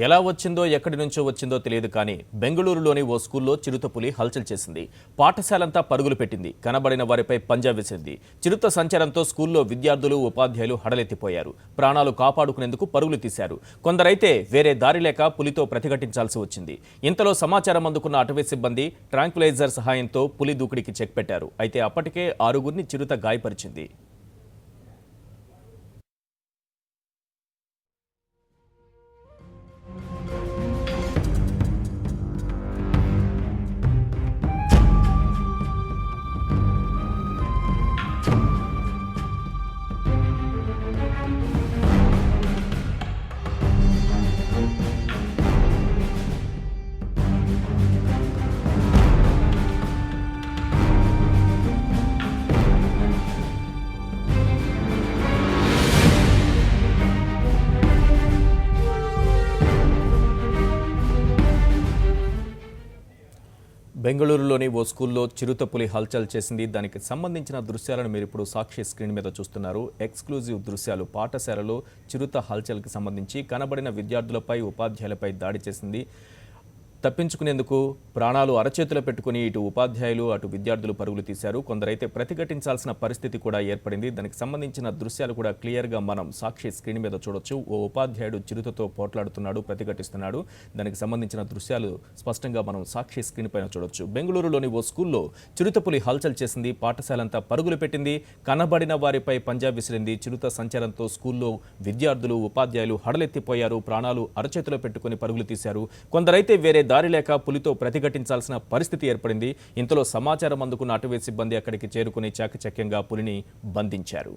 ఎలా వచ్చిందో ఎక్కడి నుంచో వచ్చిందో తెలియదు కానీ బెంగళూరులోని ఓ స్కూల్లో చిరుతపులి హల్చల్ చేసింది. పాఠశాలంతా పరుగులు పెట్టింది. కనబడిన వారిపై పంజా విసిరింది. చిరుత సంచారంతో స్కూల్లో విద్యార్థులు ఉపాధ్యాయులు హడలెత్తిపోయారు. ప్రాణాలు కాపాడుకునేందుకు పరుగులు తీశారు. కొందరైతే వేరే దారి లేక పులితో ప్రతిఘటించాల్సి వచ్చింది. ఇంతలో సమాచారం అందుకున్న అటవీ సిబ్బంది ట్రాంక్విలైజర్ సహాయంతో పులి దూకుడికి చెక్ పెట్టారు. అయితే అప్పటికే 6గురిని చిరుత గాయపరిచింది. బెంగళూరులోని ఓ స్కూల్లో చిరుతపులి హల్చల్ చేసింది. దానికి సంబంధించిన దృశ్యాలను మీరు ఇప్పుడు సాక్షి స్క్రీన్ మీద చూస్తున్నారు. ఎక్స్క్లూజివ్ దృశ్యాలు. పాఠశాలలో చిరుత హల్చల్కి సంబంధించి కనబడిన విద్యార్థులపై ఉపాధ్యాయులపై దాడి చేసింది. తప్పించుకునేందుకు ప్రాణాలు అరచేతులు పెట్టుకుని ఇటు ఉపాధ్యాయులు అటు విద్యార్థులు పరుగులు తీశారు. కొందరైతే ప్రతిఘటించాల్సిన పరిస్థితి కూడా ఏర్పడింది. దానికి సంబంధించిన దృశ్యాలు కూడా క్లియర్గా మనం సాక్షి స్క్రీన్ మీద చూడొచ్చు. ఓ ఉపాధ్యాయుడు చిరుతతో పోట్లాడుతున్నాడు, ప్రతిఘటిస్తున్నాడు. దానికి సంబంధించిన దృశ్యాలు స్పష్టంగా మనం సాక్షి స్క్రీన్ పైన చూడొచ్చు. బెంగళూరులోని ఓ స్కూల్లో చిరుతపులి హల్చల్ చేసింది. పాఠశాలంతా పరుగులు పెట్టింది. కనబడిన వారిపై పంజా విసిరింది. చిరుత సంచారంతో స్కూల్లో విద్యార్థులు ఉపాధ్యాయులు హడలెత్తిపోయారు. ప్రాణాలు అరచేతిలో పెట్టుకుని పరుగులు తీశారు. కొందరైతే వేరే దారి లేక పులితో ప్రతిఘటించాల్సిన పరిస్థితి ఏర్పడింది. ఇంతలో సమాచారం అందుకున్న అటవీ సిబ్బంది అక్కడికి చేరుకుని చాకచక్యంగా పులిని బంధించారు.